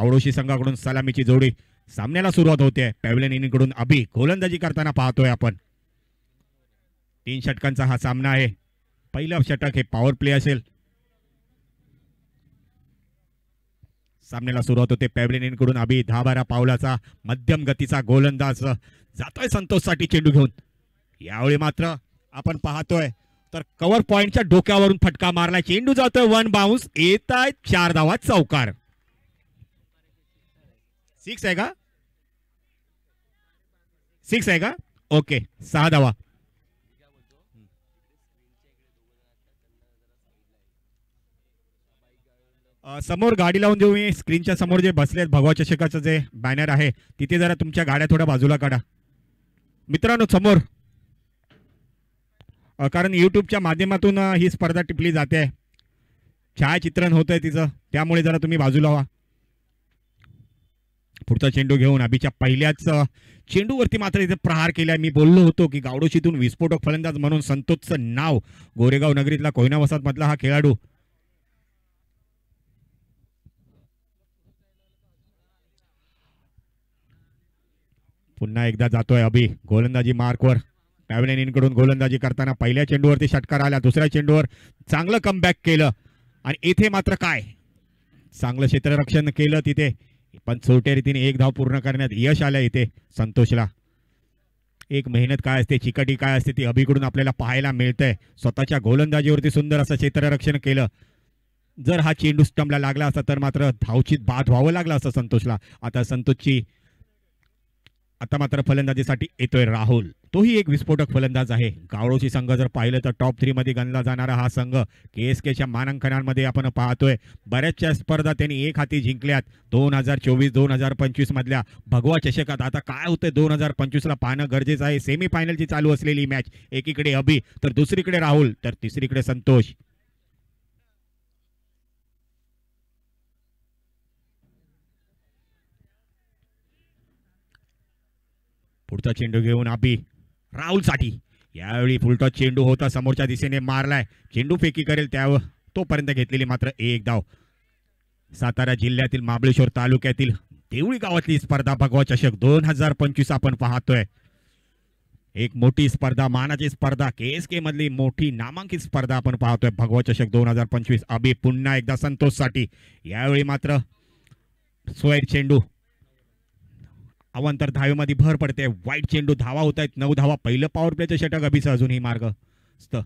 गावडोशी संघाकडून सलामीची जोडी सामन्याला सुरुवात होते. पॅव्हलियन इनिंगकडून अभि गोलंदाजी करताना पाहतोय आपण. 3 षटकांचा हा सामना आहे. पहिलं षटक हे पॉवर प्ले असेल. सामन्याला सुरुवात होते. पॅव्हलियन इनिंगकडून अभि 10-12 पावलाचा मध्यम गतीचा गोलंदाज जातोय संतोषसाठी चेंडू घेऊन. यावेळी मात्र आपण पाहतोय तर कव्हर पॉइंटच्या डोक्यावरून फटका मारला. चेंडू जातोय 1 बाउन्स. येत आहेत 4 धावा चौकार. 6 आहे का? 6 आहे का? ओके 6 धावा. समोर गाडी लावून देऊ मी. स्क्रीनच्या समोर जे बसलेत भगवा चषकाचं जे बॅनर आहे तिथे जरा तुमच्या गाड्या थोड्या बाजूला काढा मित्रांनो समोर, कारण युट्यूबच्या माध्यमातून ही स्पर्धा टिपली जाते. छायाचित्रण होत आहे तिचं, त्यामुळे जरा तुम्ही बाजूला व्हा. पुढचा चेंडू घेऊन अभिच्या पहिल्याच चेंडूवरती मात्र इथे प्रहार केलाय. मी बोललो होतो की गावडोशीतून विस्फोटक फलंदाज म्हणून संतोषचं नाव. गोरेगाव नगरीतला कोयना वसाहत मधला हा खेळाडू. पुन्हा एकदा जातोय अभि गोलंदाजी मार्कवर. पॅव्हलियन इनिंगकडून गोलंदाजी करताना पहिल्या चेंडूवरती षटकार आला. दुसऱ्या चेंडूवर चांगलं कमबॅक केलं आणि इथे मात्र काय चांगलं क्षेत्ररक्षण केलं तिथे, पण छोट्या रीतीने 1 धाव पूर्ण करण्यात यश आलं इथे संतोषला. एक मेहनत काय असते, चिकाटी काय असते ती अभिकडून आपल्याला पाहायला मिळतंय. स्वतःच्या गोलंदाजीवरती सुंदर असं क्षेत्ररक्षण केलं. जर हा चेंडू स्टंपला लागला असता तर मात्र धावचीत बाद व्हावं लागलं असतं संतोषला. आता मात्र फलंदाजीसाठी येतोय राहुल. तोही एक विस्फोटक फलंदाज आहे. गावडोशी संघ जर पाहिलं तर टॉप 3 मध्ये गणला जाणारा हा संघ. KSKच्या मानांकनांमध्ये आपण पाहतोय बऱ्याचशा स्पर्धा त्यांनी एक हाती जिंकल्यात. 2024-2025 मधल्या भगवा चषकात आता काय होतंय 2025 ला पाहणं गरजेचं आहे. सेमीफायनलची चालू असलेली मॅच, एकीकडे अभि तर दुसरीकडे राहुल तर तिसरीकडे संतोष. पुढचा चेंडू घेऊन अभि राहुलसाठी. यावेळी फुलटॉस चेंडू होता, समोरच्या दिशेने मारलाय. चेंडू फेकी करेल त्यावर तोपर्यंत घेतलेली मात्र 1 धाव. सातारा जिल्ह्यातील महाबळेश्वर तालुक्यातील देवळी गावातली स्पर्धा भगवा चषक 2025 आपण पाहतोय. एक मोठी स्पर्धा, मानाची स्पर्धा, KSK मधली मोठी नामांकित स्पर्धा आपण पाहतोय. भगवा चषक 2025. अभि पुन्हा एकदा संतोषसाठी. यावेळी मात्र स्क्वेअर चेंडू. अवांतर धावेमध्ये भर पडते. वाईट चेंडू. धावा होत आहेत 9 धावा. पहिलं पॉवर प्लेचं षटक अभिचं अजूनही मार्ग असतं.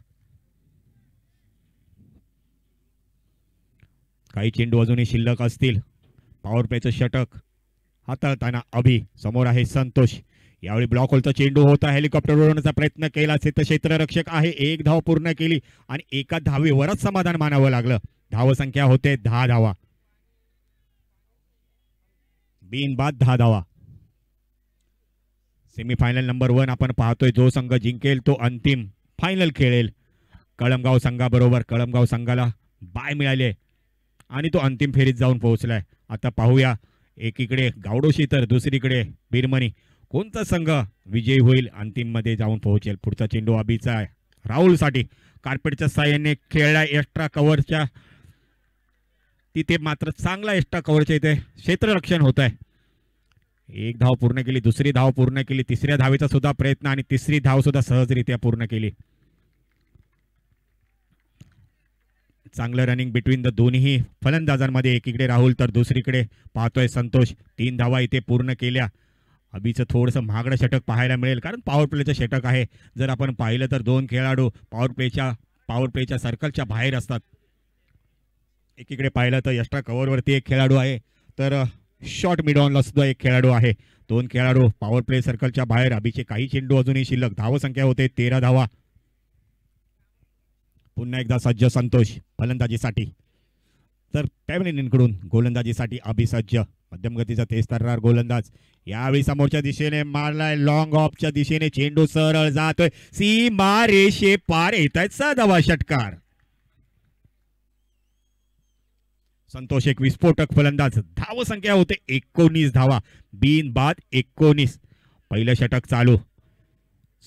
काही चेंडू अजूनही शिल्लक असतील. पॉवर प्लेचं षटक हाताळताना अभि. समोर आहे संतोष. यावेळी ब्लॉक होलचा चेंडू होता. हेलिकॉप्टर उडवण्याचा प्रयत्न केला. क्षेत्ररक्षक आहे. 1 धाव पूर्ण केली आणि एका धावेवरच समाधान मानावं लागलं. धावसंख्या होते 10 धावा. बिनबाद 10 धावा. सेमीफायनल नंबर 1 आपण पाहतोय. जो संघ जिंकेल तो अंतिम फायनल खेळेल. कळमगाव संघाबरोबर कळमगाव संघाला बाय मिळाले आणि तो अंतिम फेरीत जाऊन पोहोचलाय. आता पाहूया एकीकडे गावडोशी तर दुसरीकडे बिरमणी. कोणता संघ विजयी होईल, अंतिम मध्ये जाऊन पोहोचेल. पुढचा चेंडू अभिचा राहुलसाठी. कार्पेटच्या साह्याने खेळला. एक्स्ट्रा कव्हरच्या तिथे मात्र चांगला एक्स्ट्रा कव्हरच्या इथे क्षेत्ररक्षण होत आहे. 1 धाव पूर्ण केली. दुसरी धाव पूर्ण केली. तिसऱ्या धावेचा सुद्धा प्रयत्न आणि तिसरी धाव सुद्धा सहजरित्या पूर्ण केली. चांगलं रनिंग बिटवीन द दोन्ही फलंदाजांमध्ये. एकीकडे राहुल तर दुसरीकडे पाहतोय संतोष. 3 धावा इथे पूर्ण केल्या. अभिचं थोडंसं महागडं षटक पाहायला मिळेल कारण पॉवर प्लेचं षटक आहे. जर आपण पाहिलं तर 2 खेळाडू पॉवर प्लेच्या सर्कलच्या बाहेर असतात. एकीकडे पाहिलं तर एक्स्ट्रा कव्हरवरती 1 खेळाडू आहे तर शॉर्ट मिड ऑनला सुद्धा 1 खेळाडू आहे. 2 खेळाडू पॉवर प्ले सर्कलच्या बाहेर. अभिचे काही चेंडू अजूनही शिल्लक. धावसंख्या होते 13 धावा. पुन्हा एकदा सज्ज संतोष फलंदाजीसाठी. तर पॅव्हलियनकडून गोलंदाजीसाठी अभि सज्ज. मध्यम गतीचा तेजतर्रार गोलंदाज. यावेळी समोरच्या दिशेने मारलाय. लॉंग ऑफच्या दिशेने चेंडू सरळ जातोय. सीमा रेषे पार येत आहेत 6 धावा षटकार. संतोष एक विस्फोटक फलंदाज. धावसंख्या होते 19 धावा. बिनबाद 19. पहिलं षटक चालू.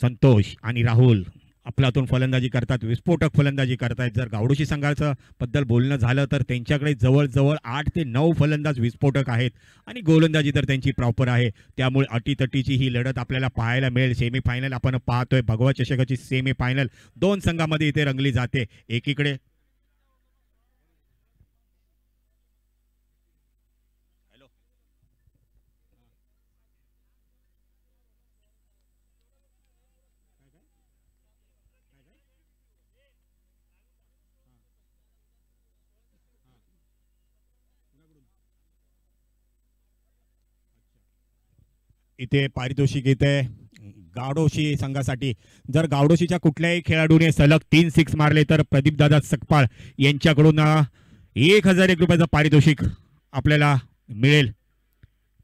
संतोष आणि राहुल आपलातून फलंदाजी करतात, विस्फोटक फलंदाजी करतायत. जर गावडोशी संघाचं बद्दल बोलणं झालं तर त्यांच्याकडे जवळजवळ 8 ते 9 फलंदाज विस्फोटक आहेत आणि गोलंदाजी तर त्यांची प्रॉपर आहे. त्यामुळे अटीतटीची ही लढत आपल्याला पाहायला मिळेल. सेमीफायनल आपण पाहतोय, भगवा चषकाची सेमीफायनल 2 संघांमध्ये इथे रंगली जाते. एकीकडे इथे पारितोषिक येते गावडोशी संघासाठी. जर गावडोशीच्या कुठल्याही खेळाडूने सलग 3 सिक्स मारले तर प्रदीपदादा सकपाळ यांच्याकडून 1001 रुपयाचं पारितोषिक आपल्याला मिळेल.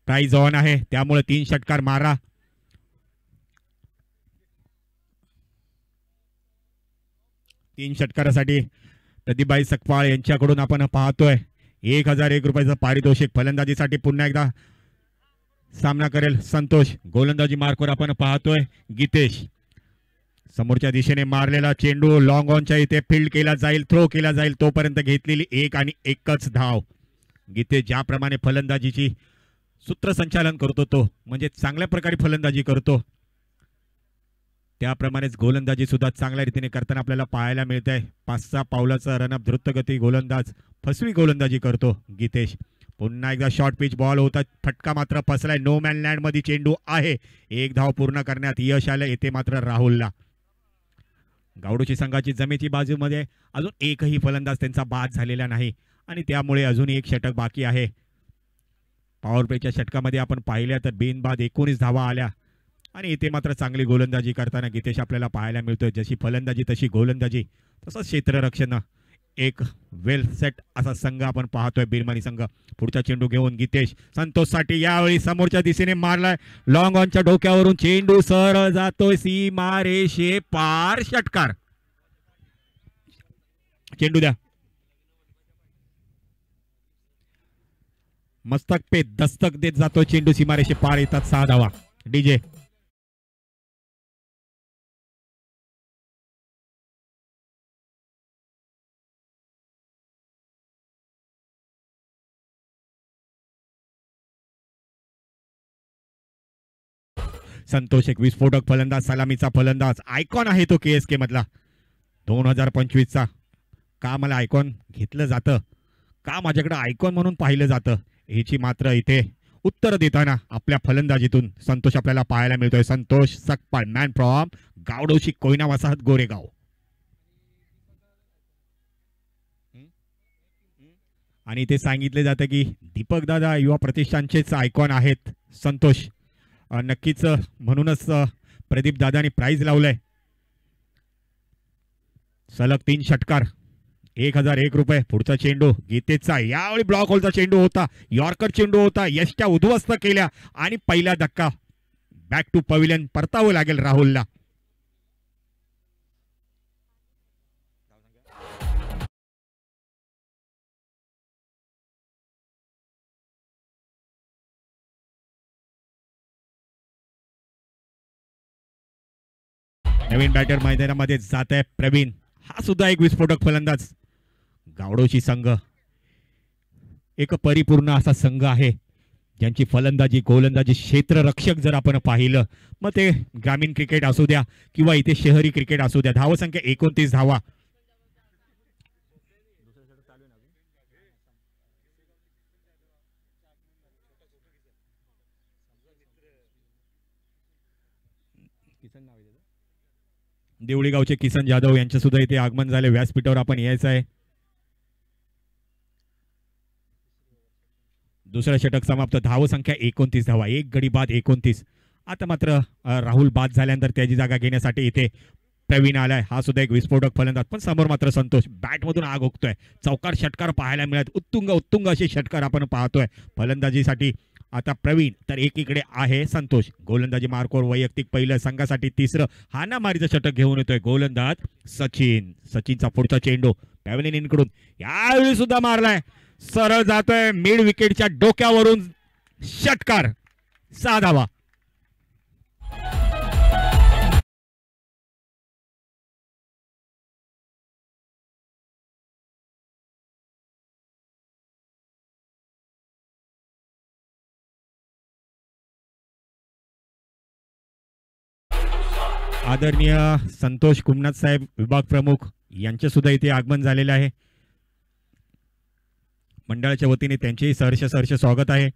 प्राइज ऑन आहे, त्यामुळे 3 षटकार मारा. तीन षटकारासाठी प्रदीपभाई सकपाळ यांच्याकडून आपण पाहतोय 1001 रुपयाचं पारितोषिक. फलंदाजीसाठी पुन्हा एकदा सामना करेल संतोष. गोलंदाजी मार्कवर आपण पाहतोय गीतेश. समोरच्या दिशेने मारलेला चेंडू लॉंग ऑनच्या इथे फील्ड केला जाईल, थ्रो केला जाईल. तोपर्यंत घेतलेली 1 आणि 1च धाव. गीतेश ज्याप्रमाणे फलंदाजीची सूत्रसंचालन करतो, तो म्हणजे चांगल्या प्रकारे फलंदाजी करतो, त्याप्रमाणेच गोलंदाजी सुद्धा चांगल्या रीतीने करताना आपल्याला पाहायला मिळत आहे. 5-6 पावलाचा रनअप द्रुतगती गोलंदाज, फसवी गोलंदाजी करतो गीतेश. पुन्हा एकदा शॉर्ट पिच बॉल होता, फटका मात्र फसलाय. नो मॅन लँड मध्ये चेंडू आहे. 1 धाव पूर्ण करण्यात यश आलं. येथे मात्र राहुलला. गावडोशी संघाची जमेची बाजूमध्ये अजून एकही फलंदाज त्यांचा बाद झालेला नाही आणि त्यामुळे अजून एक षटक बाकी आहे. पॉवर प्लेच्या षटकामध्ये आपण पाहिल्या तर बिनबाद 19 धावा आल्या आणि इथे मात्र चांगली गोलंदाजी करताना गीतेश आपल्याला पाहायला मिळतोय. जशी फलंदाजी तशी गोलंदाजी, तसंच क्षेत्ररक्षण. एक वेल सेट असा संघ आपण पाहतोय बिरमानी संघ. पुढचा चेंडू घेऊन गीतेश संतोषसाठी यावेळी समोरच्या दिशेने मारलाय. लॉंग ऑनच्या डोक्यावरून चेंडू सरळ जातोय सीमा रेषे पार. षटकार. चेंडू द्या. मस्तक पे दस्तक देत जातोय चेंडू. सीमारेषे पार. येतात 6 धावा. डीजे संतोष एक विस्फोटक फलंदाज, सलामीचा फलंदाज, आयकॉन आहे तो KSK मधला 2025चा. का मला आयकॉन घेतलं जातं, का माझ्याकडे आयकॉन म्हणून पाहिलं जातं, ह्याची मात्र इथे उत्तर देताना आपल्या फलंदाजीतून संतोष आपल्याला पाहायला मिळतोय. संतोष सकपाळ, मॅन फ्रॉम गावडोशी कोयना वसाहत गोरेगाव. आणि इथे सांगितले जातं की दीपक दादा युवा प्रतिष्ठानचेच आयकॉन आहेत संतोष. नक्कीच म्हणूनच प्रदीप दादानी प्राइज लावलंय. सलग 3 षटकार, 1001 रुपये. पुढचा चेंडू गीतेशचा. यावेळी ब्लॉक होलचा चेंडू होता, यॉर्कर चेंडू होता. यशच्या उद्ध्वस्त केल्या आणि पहिला धक्का बॅक टू पविलियन परतावं लागेल राहुलला. नवीन बॅटर मैदानामध्ये जात आहे प्रवीण. हा सुद्धा एक विस्फोटक फलंदाज. गावडोशी संघ एक परिपूर्ण असा संघ आहे, ज्यांची फलंदाजी गोलंदाजी क्षेत्ररक्षक जर आपण पाहिलं, मग ते ग्रामीण क्रिकेट असू द्या किंवा इथे शहरी क्रिकेट असू द्या. धावसंख्या 29 धावा. देवळी गावचे किसन जाधव यांचे सुद्धा इथे आगमन झाले. व्यासपीठावर आपण यायचं आहे. दुसरा षटक समाप्त. धावसंख्या 29 धावा, 1 गडी बाद 29. आता मात्र राहुल बाद झाल्यानंतर त्याची जागा घेण्यासाठी इथे प्रवीण आलाय. हा सुद्धा एक विस्फोटक फलंदाज. पण समोर मात्र संतोष बॅटमधून आग ओकतोय. चौकार षटकार पाहायला मिळत. उत्तुंग उत्तुंग असे षटकार आपण पाहतोय. फलंदाजीसाठी आता प्रवीण तर एकीकडे आहे संतोष. गोलंदाजी मार्कवर वैयक्तिक पहिलं, संघासाठी तिसरं हाणामारीचं षटक घेऊन येतोय गोलंदाज सचिन. सचिनचा पुढचा चेंडू पॅव्हलियन कडून यावेळी सुद्धा मारलाय. सरळ जातोय मिड विकेटच्या डोक्यावरून. षटकार. 6 धावा. आदरणीय संतोष कुमनाथ साहेब विभाग प्रमुख यांचे सुद्धा इथे आगमन झालेले आहे. मंडळाच्या वतीने त्यांचेही सहर्ष स्वागत आहे.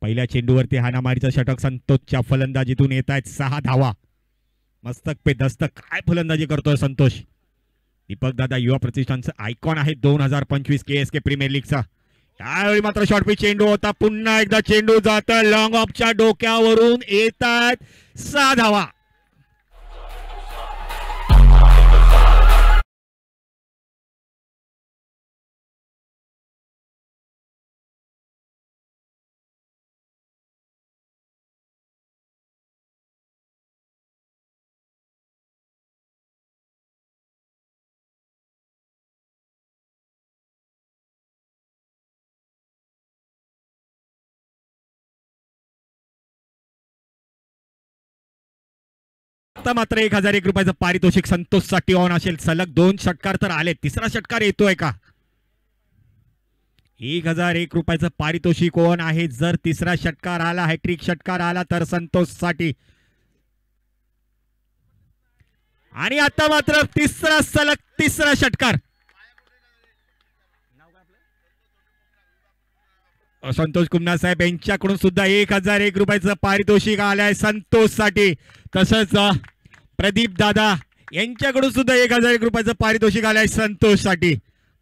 पहिल्या चेंडूवरती हाणामारीचा षटक संतोषच्या फलंदाजीतून येत आहेत 6 धावा. मस्तक पे दस्तक काय फलंदाजी करतोय संतोष. दीपक दादा युवा प्रतिष्ठानचं आयकॉन आहे 2025 KSK प्रीमियर लीगचा. यावेळी मात्र शॉर्ट पिच चेंडू होता. पुन्हा एकदा चेंडू जात लॉंग ऑफच्या डोक्यावरून येतात 6 धावा. आता मात्र 1001 रुपयाचं पारितोषिक संतोषसाठी ऑन असेल. सलग 2 षटकार तर आले. तिसरा षटकार येतोय का. 1001 रुपयाचं पारितोषिक ऑन आहे. जर तिसरा षटकार आला हॅट्रिक षटकार आला तर संतोषसाठी. आणि आता मात्र तिसरा षटकार संतोष कुमनाथ साहेब यांच्याकडून सुद्धा 1001 रुपयाचं पारितोषिक आलंय संतोषसाठी. तसंच प्रदीप दादा यांच्याकडून सुद्धा 1001 रुपयाचं पारितोषिक आलंय संतोषसाठी.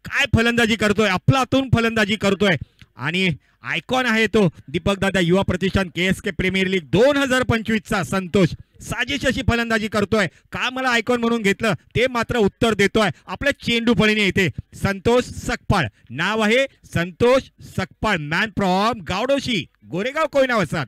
काय फलंदाजी करतोय. आपलातून फलंदाजी करतोय. आणि आयकॉन आहे तो दीपक दादा युवा प्रतिष्ठान KSK प्रीमियर लीग 2025 चा संतोष. साजेशी अशी फलंदाजी करतोय. का मला आयकॉन म्हणून घेतलं ते मात्र उत्तर देतोय आपल्या चेंडू फळीने येते. संतोष सकपाळ नाव आहे. संतोष सकपाळ मॅन फ्रॉम गावडोशी गोरेगाव कोयना वसाहत.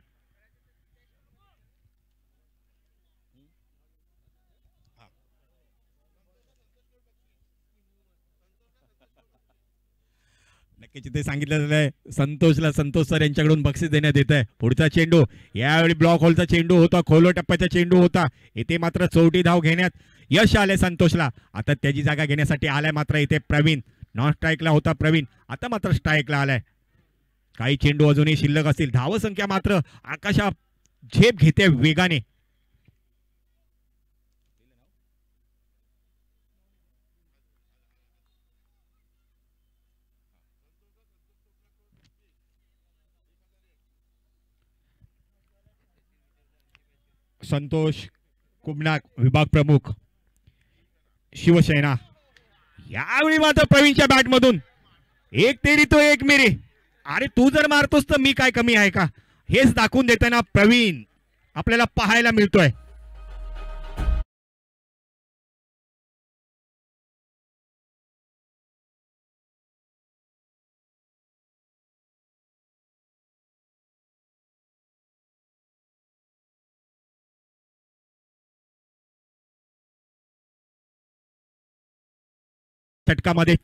नक्कीच ते सांगितलं आहे संतोषला संतोष सर यांच्याकडून बक्षीस देण्यात येत आहे. पुढचा चेंडू यावेळी ब्लॉक होलचा चेंडू होता. खोलो टप्प्याचा चेंडू होता. इथे मात्र चौटी धाव घेण्यात यश आले संतोषला. आता त्याची जागा घेण्यासाठी आलाय मात्र इथे प्रवीण. नॉन स्ट्राईकला होता प्रवीण. आता मात्र स्ट्राईकला आलाय. काही चेंडू अजूनही शिल्लक असतील. धावसंख्या मात्र आकाशा झेप घेते वेगाने. संतोष कुमनाथ विभाग प्रमुख शिवसेना. यावेळी मात्र प्रवीणच्या बॅटमधून एक तेरी तो एक मेरी. अरे तू जर मारतोस तर मी काय कमी आहे का हेच दाखवून देताना प्रवीण आपल्याला पाहायला मिळतोय. षटकामध्ये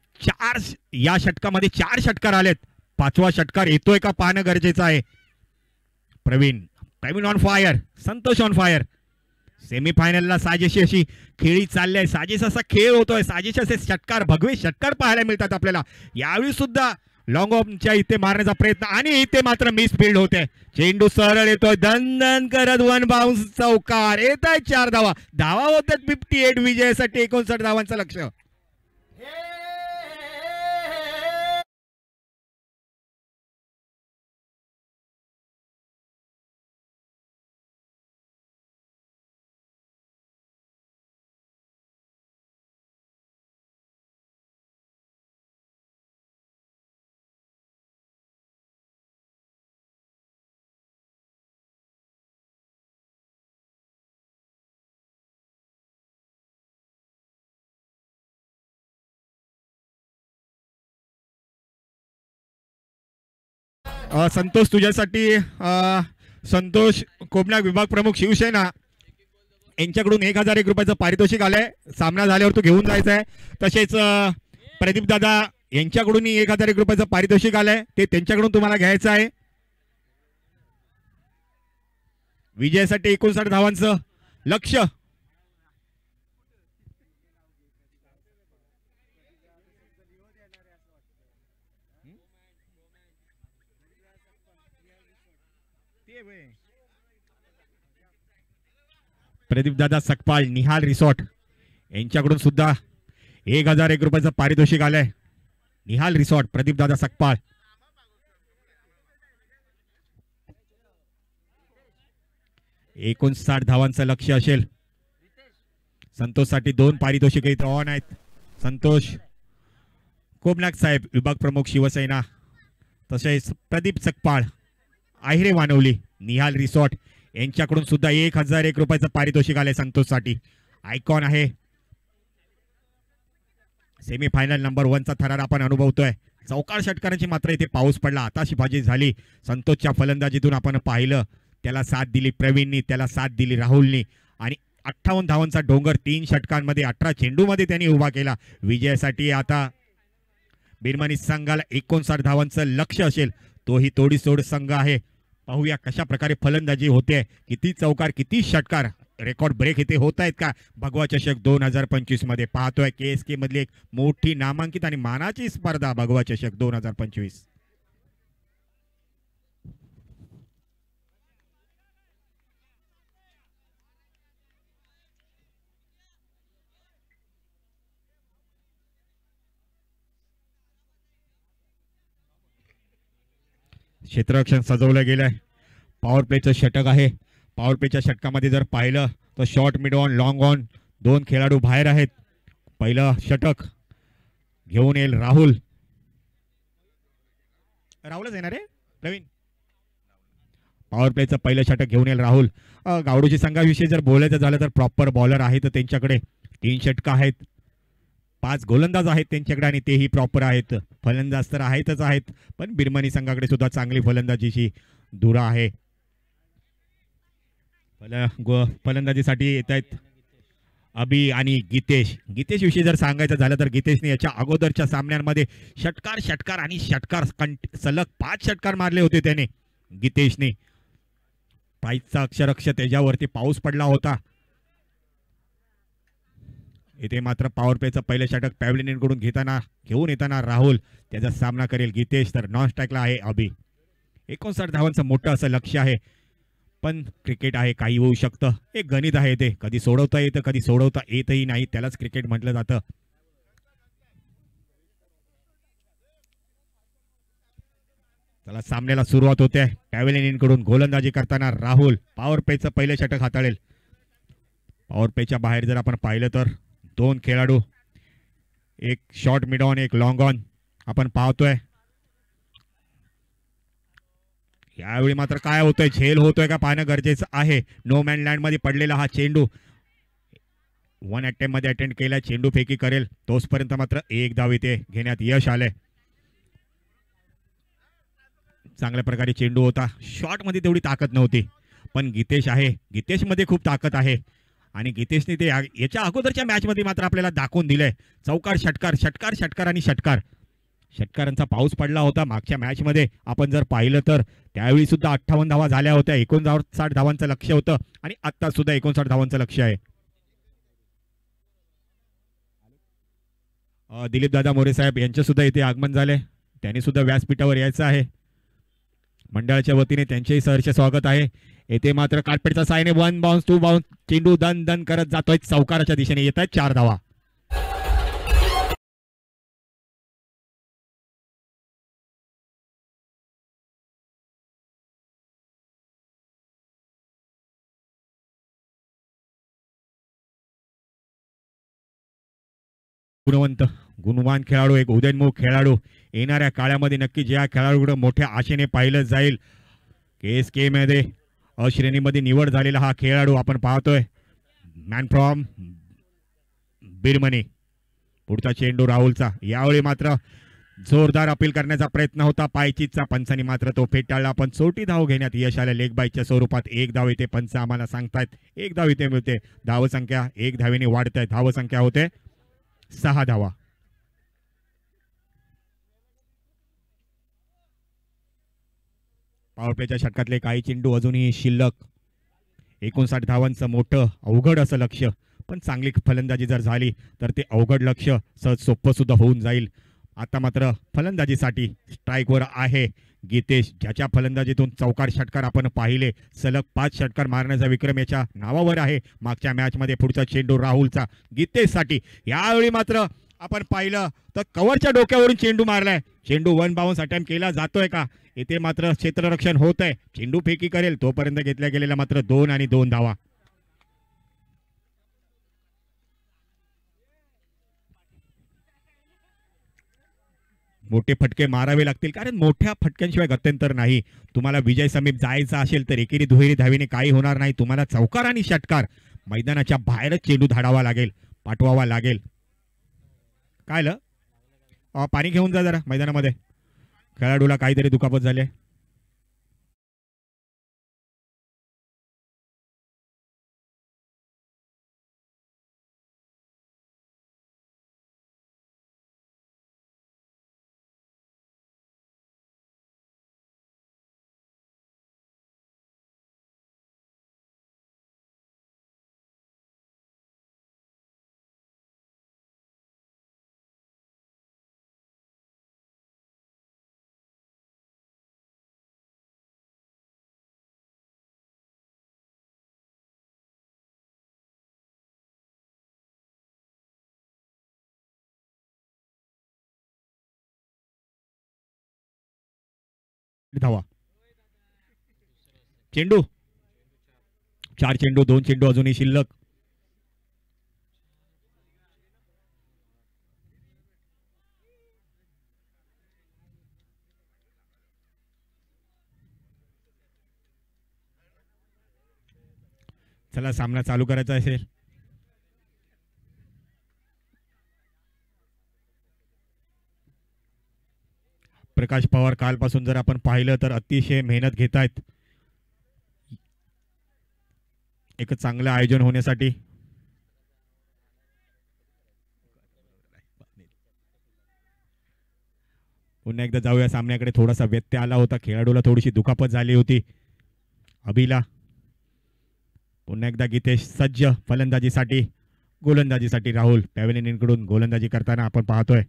या षटकामध्ये 4 षटकार आलेत. 5वा षटकार येतोय का पाहणं गरजेचं आहे. Praveen on fire. Santosh on fire. सेमीफायनलला साजेशी अशी खेळी चालली आहे. साजेसा असा खेळ होतोय. साजेसे असे षटकार भगवे षटकार पाहायला मिळतात आपल्याला. यावेळी सुद्धा लॉंग ऑफच्या इथे मारण्याचा प्रयत्न आणि इथे मात्र मिस फील्ड होते. चेंडू सरळ येतोय दन करत 1 बाउन्स चौकार. येत आहे 4 धावा. धावा होतात 58. विजयासाठी 59 धावांचं लक्ष. संतोष तुझ्यासाठी संतोष कोमनाथ विभाग प्रमुख शिवसेना यांच्याकडून 1001 रुपयाचं पारितोषिक आलंय. सामना झाल्यावर तू घेऊन जायचं आहे. तसेच प्रदीप दादा यांच्याकडून 1001 रुपयाचं पारितोषिक आलंय. ते त्यांच्याकडून तुम्हाला घ्यायचं आहे. विजयासाठी 59 धावांचं लक्ष. प्रदीप दादा सकपाळ निहाल रिसॉर्ट यांच्याकडून सुद्धा 1001 रुपयाचं पारितोषिक आलंय. निहाल रिसॉर्ट प्रदीप दादा सकपाळ. एकूण 60 धावांचं लक्ष असेल. संतोषसाठी 2 पारितोषिक इथे ऑन आहेत. संतोष कोमलाक साहेब विभाग प्रमुख शिवसेना, तसेच प्रदीप सकपाळ आहिरे वानवली निहाल रिसॉर्ट यांच्याकडून सुद्धा 1001 रुपयाचं पारितोषिक आले संतोषसाठी. आयकॉन आहे. सेमीफायनल नंबर 1 चा थरार आपण अनुभवतोय. चौकार षटकाराची मात्र इथे पाऊस पडला. आताशिबाजी झाली. संतोषच्या फलंदाजीतून आपण पाहिलं. त्याला साथ दिली प्रवीणनी, त्याला साथ दिली राहुलनी आणि 58 धावांचा डोंगर 3 षटकांमध्ये 18 चेंडूमध्ये त्यांनी उभा केला. विजयासाठी आता बिरमणी संघाला 59 धावांचं लक्ष असेल. तोही तोडीसोड संघ आहे. पाहूया कशा प्रकारे फलंदाजी होते. किती चौकार, किती षटकार, रेकॉर्ड ब्रेक इथे होत आहेत का. भगवा चषक 2025 मध्ये पाहतोय KSK मधली एक मोठी नामांकित आणि मानाची स्पर्धा भगवा चषक 2025. क्षेत्ररक्षण सजवलं गेलंय. पॉवर प्लेचं षटक आहे. पॉवर प्लेच्या षटकामध्ये जर पाहिलं तर short, mid on, long on 2 खेळाडू बाहेर आहेत. पहिलं षटक घेऊन येईल राहुल. राहुलच येणार आहे प्रवीण. पॉवर प्लेचं पहिलं षटक घेऊन येईल राहुल. गावडूची संघाविषयी जर बोलायचं झालं तर प्रॉपर बॉलर आहे. तर त्यांच्याकडे 3 षटकं आहेत, 5 गोलंदाज आहेत त्यांच्याकडे आणि तेही प्रॉपर आहेत. फलंदाज तर आहेतच आहेत, पण बिरमणी संघाकडे सुद्धा चांगली फलंदाजीची धुरा आहे. फलंदाजीसाठी येत आहेत अभि आणि गीतेश. गीतेश विषयी जर सांगायचं झालं तर गीतेशने याच्या अगोदरच्या सामन्यांमध्ये षटकार आणि षटकार सलग 5 षटकार मारले होते त्याने. गीतेशने प्राईजचा अक्षरक्ष त्याच्यावरती पाऊस पडला होता. इथे मात्र पॉवर प्लेचं पहिलं षटक पॅव्हलियनकडून घेऊन येताना राहुल त्याचा सामना करेल गीतेश. तर नॉन स्ट्राईकला आहे अभि. 59 धावांचं मोठं असं लक्ष आहे. पण क्रिकेट आहे, काही होऊ शकतं. एक गणित आहे. ते कधी सोडवता येतं, कधी सोडवता येतही नाही. त्यालाच क्रिकेट म्हटलं जातं. चला सामन्याला सुरुवात होते. पॅव्हलियनकडून गोलंदाजी करताना राहुल पॉवर प्लेचं पहिलं षटक हाताळेल. पॉवर प्लेच्या बाहेर जर आपण पाहिलं तर 2 खेळाडू, एक शॉर्ट मिड ऑन, एक लॉंग ऑन आपण पाहतोय. यावेळी मात्र काय होतंय, झेल होतोय का पाहणं गरजेचं आहे. नो मॅन लँड मध्ये पडलेला हा चेंडू 1 अटेम्प्ट मध्ये अटेंड केला. चेंडू फेकी करेल तोचपर्यंत मात्र 1 धाव इथे घेण्यात यश आलंय. चांगल्या प्रकारे चेंडू होता. शॉट मध्ये तेवढी ताकद नव्हती, पण गीतेश आहे. गीतेश मध्ये खूप ताकद आहे आणि गीतेशने ते याच्या अगोदरच्या मॅच मध्ये मात्र आपल्याला दाखवून दिलंय. चौकार षटकार आणि षटकार. षटकारांचा पाऊस पडला होता मागच्या मॅच मध्ये आपण जर पाहिलं तर. त्यावेळी सुद्धा 58 धावा झाल्या होत्या. 59 धावांचं लक्ष होतं आणि आता सुद्धा 59 धावांचं लक्ष आहे. दिलीप दादा मोरे साहेब यांचे सुद्धा इथे आगमन झाले. त्यांनी सुद्धा व्यासपीठावर यायचं आहे. मंडळाच्या वतीने त्यांचेही सहर्ष स्वागत आहे. येथे मात्र कार्पेटचा सायने 1 बाउन्स 2 बाउन्स चेंडू दन करत जातोय. चौकाराच्या दिशेने येत आहेत 4 धावा. गुणवान खेळाडू, एक उदयनमुख खेळाडू येणाऱ्या काळामध्ये नक्की ज्या खेळाडूकडे मोठ्या आशेने पाहिलं जाईल. KSK मध्ये अश्रेणीमध्ये निवड झालेला हा खेळाडू आपण पाहतोय. Man from Birmani. पुढचा चेंडू राहुलचा. यावेळी मात्र जोरदार अपील करण्याचा प्रयत्न होता पायचीतचा. पंचांनी मात्र तो फेटाळला. पण चोटी धाव घेण्यात यश आलं लेग बायच्या स्वरूपात. 1 धाव इथे पंच आम्हाला सांगतायत. 1 धाव इथे मिळते. धावसंख्या 1 धावेने वाढते. धावसंख्या होते 6 धावा. पॉवर प्लेच्या षटकातले काही चेंडू अजूनही शिल्लक. 59 धावांचं मोठं अवघड असं लक्ष. पण चांगली फलंदाजी जर झाली तर ते अवघड लक्ष सहज सोपं सुद्धा होऊन जाईल. आता मात्र फलंदाजीसाठी स्ट्राईकवर आहे गीतेश, ज्याच्या फलंदाजीतून चौकार षटकार आपण पाहिले, सलग 5 षटकार मारण्याचा विक्रम याच्या नावावर आहे. मागच्या मॅचमध्ये पुढचा चेंडू राहुलचा गीतेशसाठी. यावेळी मात्र आपण पाहिलं तर कव्हरच्या डोक्यावरून चेंडू मारलाय. चेंडू 1 बाउन्स अटेम्प्ट केला जातोय का? इथे मात्र क्षेत्ररक्षण होत आहे. चेंडू फेकी करेल तोपर्यंत घेतल्या गेलेला मात्र 2 आणि 2 धावा. मोठे फटके मारावे लागतील, कारण मोठ्या फटक्यांशिवाय गत्यंतर नाही. तुम्हाला विजय समीप जायचं असेल तर एकेरी दुहेरी धावीने काही होणार नाही. तुम्हाला चौकार आणि षटकार मैदानाच्या बाहेरच चेंडू धाडावा लागेल, पाठवावा लागेल. काय पाणी घेऊन जा जरा मैदानामध्ये. खेळाडूला काहीतरी दुखापत झाली. धावा. चेंडू 4 चेंडू 2 चेंडू अजूनही शिल्लक. चला सामना चालू करायचा असेल. प्रकाश पवार कालपासून जर आपण पाहिलं तर अतिशय मेहनत घेत आहेत एक चांगलं आयोजन होण्यासाठी. पुन्हा एकदा जाऊया सामन्याकडे. थोडासा व्यत्यय आला होता, खेळाडूला थोडीशी दुखापत झाली होती. अभिला पुन्हा एकदा गीतेश सज्ज फलंदाजीसाठी. गोलंदाजीसाठी राहुल पॅव्हलियनकडून गोलंदाजी करताना आपण पाहतोय.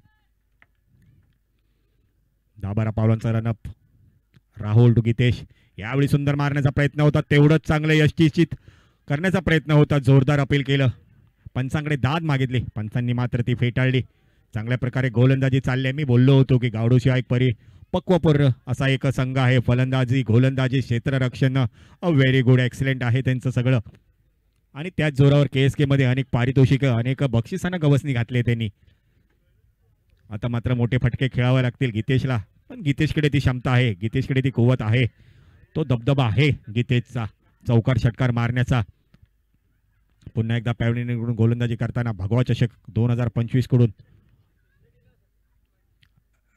10-12 पावलांचा रनअप. राहुल टू गीतेश. यावेळी सुंदर मारण्याचा प्रयत्न होता, तेवढंच चांगलं यशस्वी करण्याचा प्रयत्न होता. जोरदार अपील केलं, पंचांकडे दाद मागितली, पंचांनी मात्र ती फेटाळली. चांगल्या प्रकारे गोलंदाजी चालली आहे. मी बोललो होतो की गावडोशिवाय एक परिपक्वपूर्ण असा एक संघ आहे. फलंदाजी, गोलंदाजी, क्षेत्ररक्षण व्हेरी गुड, एक्सलेंट आहे त्यांचं सगळं. आणि त्याच जोरावर KSK मध्ये अनेक पारितोषिक, अनेक बक्षिसांना गवसणी घातली त्यांनी. आता मात्र मोठे फटके खेळावे लागतील गीतेशला, पण गीतेशकडे ती क्षमता आहे, गीतेशकडे ती कुवत आहे, तो दबदबा आहे गीतेशचा चौकार षटकार मारण्याचा. पुन्हा एकदा पॅव्हलियनकडून गोलंदाजी करताना भगवा चषक 2025 कडून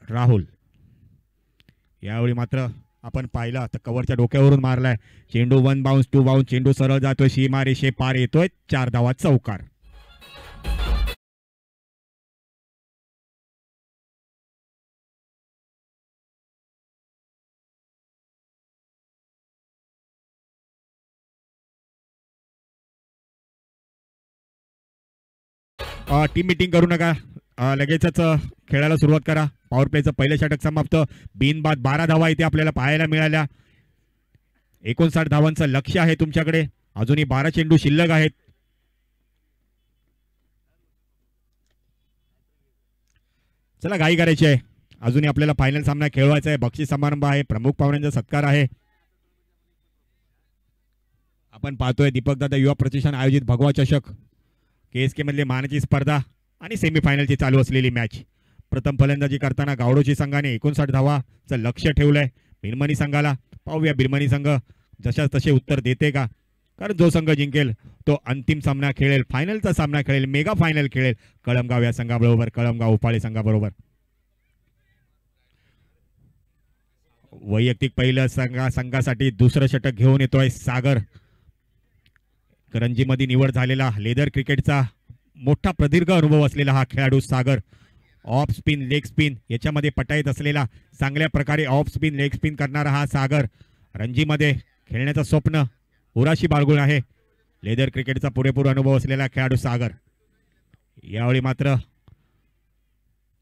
राहुल. यावेळी मात्र आपण पाहिला तर कव्हरच्या डोक्यावरून मारलाय. चेंडू 1 बाउन्स 2 बाउन्स. चेंडू सरळ जातोय, सीमा रेषे पार येतोय. 4 धावा, चौकार. टीम मीटिंग करू नका, लगेचच खेळायला सुरुवात करा. पॉवर प्लेचं पहिलं षटक समाप्त. बिनबाद 12 धावा इथे आपल्याला पाहायला मिळाल्या. 59 धावांचं लक्ष्य आहे तुमच्याकडे. अजूनही 12 चेंडू शिल्लक आहेत. चला घाई करायची आहे, अजूनही आपल्याला फायनल सामना खेळवायचा आहे. बक्षीस समारंभ आहे, प्रमुख पाहुण्यांचा सत्कार आहे. आपण पाहतोय दीपक दादा युवा प्रतिष्ठान आयोजित भगवा चषक KSK मधली मानाची स्पर्धा आणि सेमीफायनलची चालू असलेली मॅच. प्रथम फलंदाजी करताना गावडोची संघाने 59 धावाचं लक्ष्य ठेवलंय. बिरमणी संघाला पाहूया, बिरमणी संघ जशा तसे उत्तर देते का, कारण जो संघ जिंकेल तो अंतिम सामना खेळेल, फायनलचा सामना खेळेल, मेगा फायनल खेळेल कळमगाव या संघाबरोबर, कळमगाव उपाळे संघाबरोबर. वैयक्तिक पहिलं संघासाठी दुसरं षटक घेऊन येतोय सागर. रणजीमध्ये निवड झालेला, लेदर क्रिकेटचा मोठा प्रदीर्घ अनुभव असलेला हा खेळाडू सागर. ऑफ स्पिन, लेग स्पिन याच्यामध्ये पटाईत असलेला, चांगल्या प्रकारे ऑफ स्पिन, लेग स्पिन करणारा हा सागर. रणजीमध्ये खेळण्याचं स्वप्न उराशी बाळगून आहे. लेदर क्रिकेटचा पुरेपूर अनुभव असलेला खेळाडू सागर. यावेळी मात्र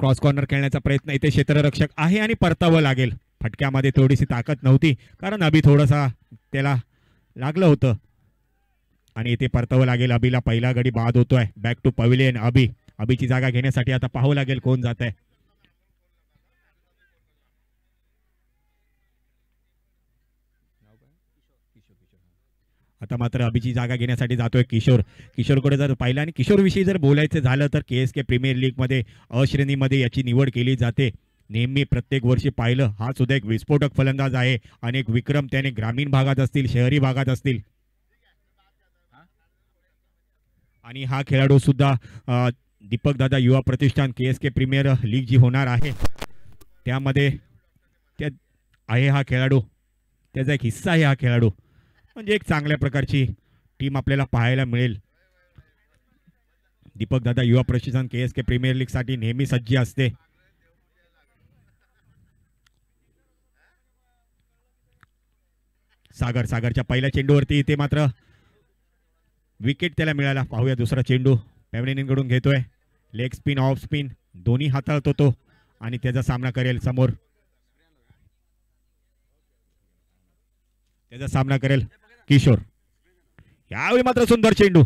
क्रॉस कॉर्नर खेळण्याचा प्रयत्न, इथे क्षेत्ररक्षक आहे आणि परतावं लागेल. फटक्यामध्ये थोडीशी ताकद नव्हती, कारण अभि थोडासा त्याला लागलं होतं आणि इथे परतावं लागेल. अभिला पहिला गडी बाद होतोय. Back to pavilion. अभिची जागा घेण्यासाठी आता पाहावं लागेल कोण जात आहे. आता मात्र अभिची जागा घेण्यासाठी जातोय किशोरकडे जर पाहिलं आणि किशोरविषयी जर बोलायचं झालं तर KSK प्रीमियर लीगमध्ये अ श्रेणीमध्ये याची निवड केली जाते. नेहमी प्रत्येक वर्षी पाहिलं हा सुद्धा एक विस्फोटक फलंदाज आहे. अनेक विक्रम त्याने ग्रामीण भागात असतील, शहरी भागात असतील, आणि हा खेळाडू सुद्धा दीपक दादा युवा प्रतिष्ठान KSK प्रीमियर लीग जी होणार आहे त्यामध्ये आहे हा खेळाडू, त्याचा एक हिस्सा आहे हा खेळाडू. म्हणजे एक चांगल्या प्रकारची टीम आपल्याला पाहायला मिळेल. दीपक दादा युवा प्रतिष्ठान KSK प्रीमियर लीग साठी नेहमी सज्ज असते. सागरच्या पहिल्या चेंडूवरती इथे मात्र विकेट त्याला मिळाला. पाहूया दुसरा चेंडू पॅव्हलियनकडून घेतोय. लेग स्पिन, ऑफ स्पिन दोन्ही हाताळतो तो आणि त्याचा सामना करेल समोर. त्याचा सामना करेल किशोर. यावेळी मात्र सुंदर चेंडू.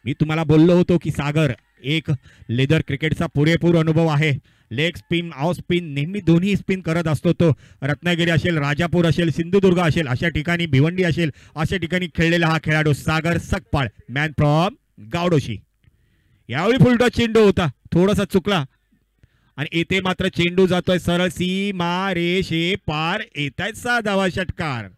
मी तुम्हाला बोललो होतो की सागर एक लेदर क्रिकेटचा पुरेपूर अनुभव आहे. लेग स्पिन, ऑफ स्पिन नेहमी दोन्ही स्पिन करत असतो तो. रत्नागिरी असेल, राजापूर असेल, सिंधुदुर्ग असेल, अशा ठिकाणी भिवंडी असेल, अशा ठिकाणी खेळलेला हा खेळाडू सागर सकपाळ, मॅन फ्रॉम गावडोशी. यावेळी फुलटॉस चेंडू होता, थोडासा चुकला आणि येथे मात्र चेंडू जातोय सरळ सीमा रेषे पार. येत आहेत 6 धावा षटकार.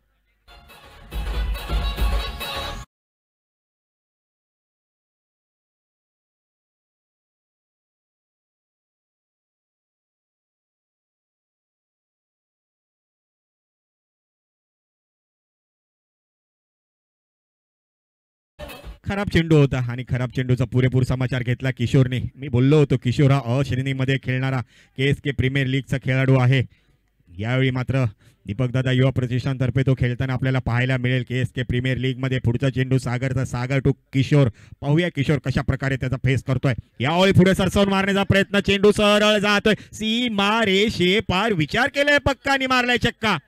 खराब चेंडू होता आणि खराब चेंडूचा पुरेपूर समाचार घेतला किशोरने. मी बोललो होतो किशोर हा अ श्रेणीमध्ये खेळणारा KSK प्रीमियर लीगचा खेळाडू आहे. यावेळी मात्र दीपकदादा युवा प्रतिष्ठानतर्फे तो खेळताना आपल्याला पाहायला मिळेल KSK प्रीमियर लीगमध्ये. पुढचा चेंडू सागर टू किशोर. पाहूया किशोर कशा प्रकारे त्याचा फेस करतोय. यावेळी पुढे सरसवून मारण्याचा प्रयत्न, चेंडू सरळ जातोय सीमा रेषे पार. विचार केलाय पक्का आणि मारलाय चक्का.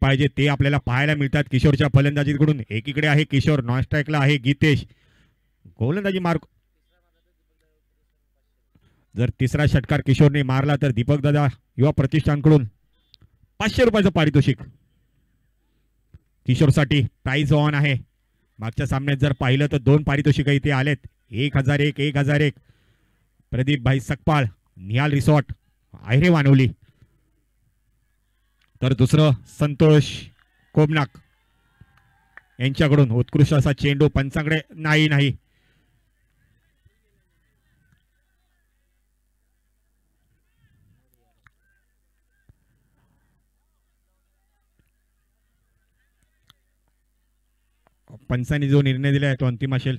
पाहिजे ते आपल्याला पाहायला मिळतात किशोरच्या फलंदाजीकडून. एकीकडे आहे किशोर, नॉन स्ट्राईकला आहे गीतेश. गोलंदाजी मार्क जर तिसरा षटकार किशोरने मारला तर दीपकदादा युवा प्रतिष्ठानकडून 500 रुपयाचं पारितोषिक किशोरसाठी प्राइज ऑन आहे. मागच्या सामन्यात जर पाहिलं तर 2 पारितोषिक इथे आलेत. 1001 प्रदीप भाई सकपाळ, निहाल रिसॉर्ट, आयरे वानवली, तर दुसरं संतोष कोबनाक यांच्याकडून उत्कृष्ट असा चेंडू. पंचांकडे नाही. पंचांनी जो निर्णय दिलाय तो अंतिम असेल.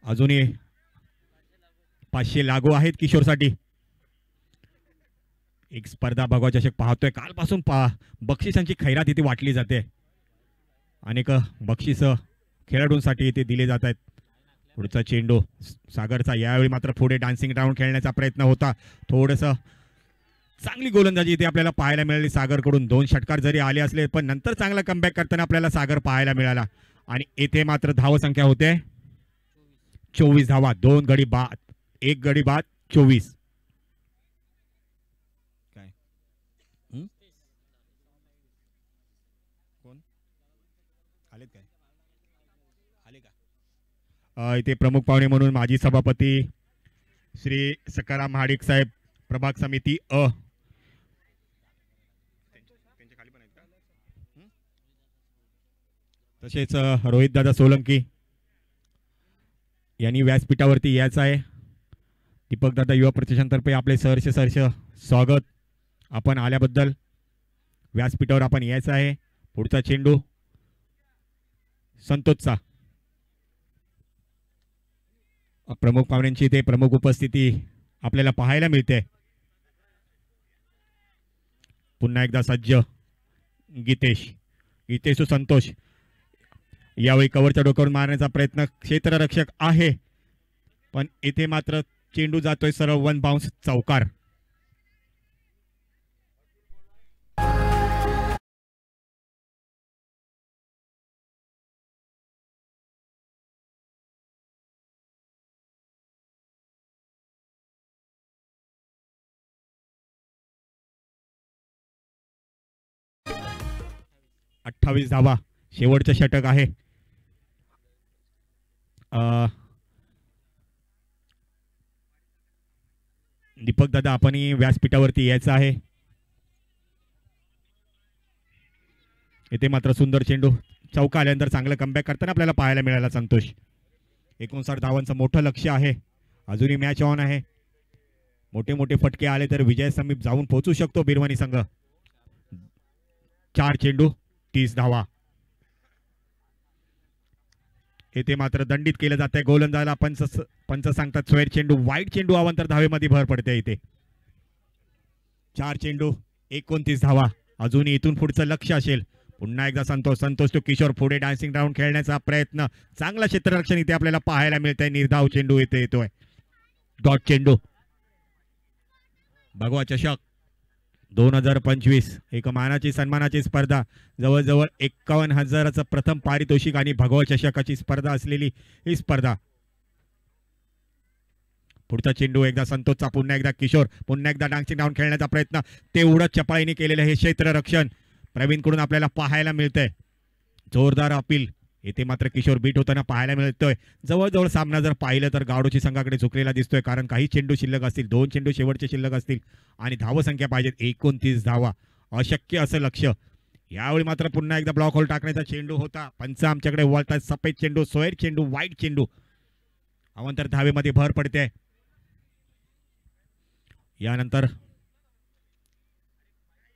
अजूनही 500 लागू आहेत किशोरसाठी. एक स्पर्धा भगवा चषक पाहतोय कालपासून. बक्षिसांची खैरात इथे वाटली जाते. अनेक बक्षीस खेळाडूंसाठी इथे दिले जात आहेत. पुढचा चेंडू सागरचा. यावेळी मात्र पुढे डान्सिंग राऊंड खेळण्याचा प्रयत्न होता. थोडंसं चांगली गोलंदाजी इथे आपल्याला पाहायला मिळाली सागरकडून. 2 षटकार जरी आले असले पण नंतर चांगला कमबॅक करताना आपल्याला सागर पाहायला मिळाला. आणि येथे मात्र धावसंख्या होते 24 धावा. 2 गडी बाद, 1 गडी बाद, 24. काय कोण आलेत काय आले का? इथे प्रमुख पाहुणे म्हणून माजी सभापती श्री सकाराम महाडिक साहेब, प्रभाग समिती अ. तसेच रोहित दादा सोलंकी यांनी व्यासपीठावरती यायचं आहे. दीपक दादा युवा प्रतिष्ठानतर्फे आपले सहर्ष स्वागत आपण आल्याबद्दल. व्यासपीठावर आपण यायचं आहे. पुढचा चेंडू संतोषचा. प्रमुख पाहुण्यांची ते प्रमुख उपस्थिती आपल्याला पाहायला मिळते. पुन्हा एकदा सज्ज गीतेश संतोष. यावेळी कव्हरच्या डोक्यावर मारण्याचा प्रयत्न क्षेत्ररक्षक आहे, पण इथे मात्र चेंडू जातोय सरळ वन बाउन्स चौकार. अठ्ठावीस धावा शेवटचं षटक आहे. दीपक दादा आपण व्यासपीठावरती यायचं आहे. इथे मात्र सुंदर चेंडू चौका आल्यानंतर चांगलं कमबॅक करताना आपल्याला पाहायला मिळाला संतोष. 59 धावांचं मोठं लक्ष आहे. अजूनही मॅच ऑन आहे. मोठे मोठे फटके आले तर विजय समीप जाऊन पोहोचू शकतो बिरवानी संघ. 4 चेंडू 30 धावा. येथे मात्र दंडित केलं जात आहे गोलंदाजाला. पंच सांगतात स्क्वेअर चेंडू वाईट चेंडू अवांतर धावेमध्ये भर पडते. इथे 4 चेंडू 29 धावा. अजूनही इथून पुढचं लक्ष असेल. पुन्हा एकदा संतोष तो किशोर पुढे डान्सिंग राऊंड खेळण्याचा प्रयत्न. चांगला क्षेत्ररक्षण इथे आपल्याला पाहायला मिळतंय. निर्धाव चेंडू इथे येतोय. डॉट चेंडू. भगवा चषक 2025 एक मानाची सन्मानाची स्पर्धा. जवळजवळ 51,000चं प्रथम पारितोषिक आणि भगवा चषकाची स्पर्धा असलेली ही स्पर्धा. पुढचा चेंडू एकदा संतोषचा. पुन्हा एकदा किशोर. पुन्हा एकदा डान्सिंग राऊंड खेळण्याचा प्रयत्न. तेवढं चपाळीने केलेलं हे क्षेत्ररक्षण प्रवीणकडून आपल्याला पाहायला मिळतंय. जोरदार अपील. येथे मात्र किशोर बीट होताना पाहायला मिळतोय. जवळजवळ सामना जर पाहिलं तर गावडोची संघाकडे झुकलेला दिसतोय, कारण काही चेंडू शिल्लक असतील. 2 चेंडू शेवटचे शिल्लक असतील आणि धावसंख्या पाहिजेत 29 धावा. अशक्य असं लक्ष. यावेळी मात्र पुन्हा एकदा ब्लॉक होल टाकण्याचा चेंडू होता. पंच आमच्याकडे वळतात. सफेद चेंडू, सोयर चेंडू, व्हाईट चेंडू. अवांतर धावेमध्ये भर पडते. यानंतर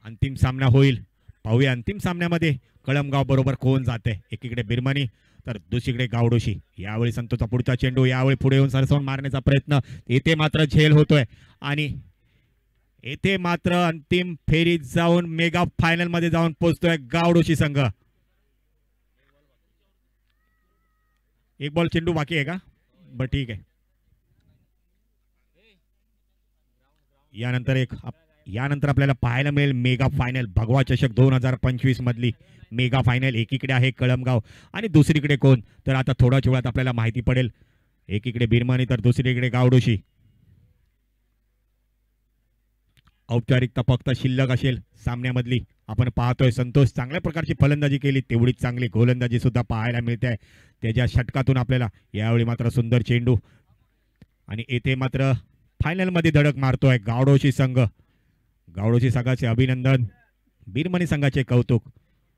अंतिम सामना होईल. पाहूया अंतिम सामन्यामध्ये कळमगाव बरोबर कोण जाते. एकीकडे बिरमणी तर दुसरीकडे गावडोशी. यावेळी संतोषचा पुढचा चेंडू. यावेळी पुढे येऊन सरसवून मारण्याचा प्रयत्न. येथे मात्र झेल होतोय आणि येथे मात्र अंतिम फेरीत जाऊन मेगा फायनल मध्ये जाऊन पोहोचतोय गावडोशी संघ. एक बॉल चेंडू बाकी आहे का? बरं ठीक आहे. यानंतर आपल्याला पाहायला मिळेल मेगा फायनल. भगवा चषक 2025 मधली मेगा फायनल. एकीकडे आहे कळमगाव आणि दुसरीकडे कोण, तर आता थोड्याच वेळात आपल्याला माहिती पडेल. एकीकडे बिरमणी तर दुसरीकडे गावडोशी. औपचारिकता फक्त शिल्लक असेल सामन्यामधली. आपण पाहतोय संतोष चांगल्या प्रकारची फलंदाजी केली, तेवढीच चांगली गोलंदाजी सुद्धा पाहायला मिळते आहे त्याच्या षटकातून आपल्याला. यावेळी मात्र सुंदर चेंडू आणि येथे मात्र फायनल मध्ये धडक मारतोय गावडोशी संघ. गावडोशी संघाचे अभिनंदन, बिरमणी संघाचे कौतुक.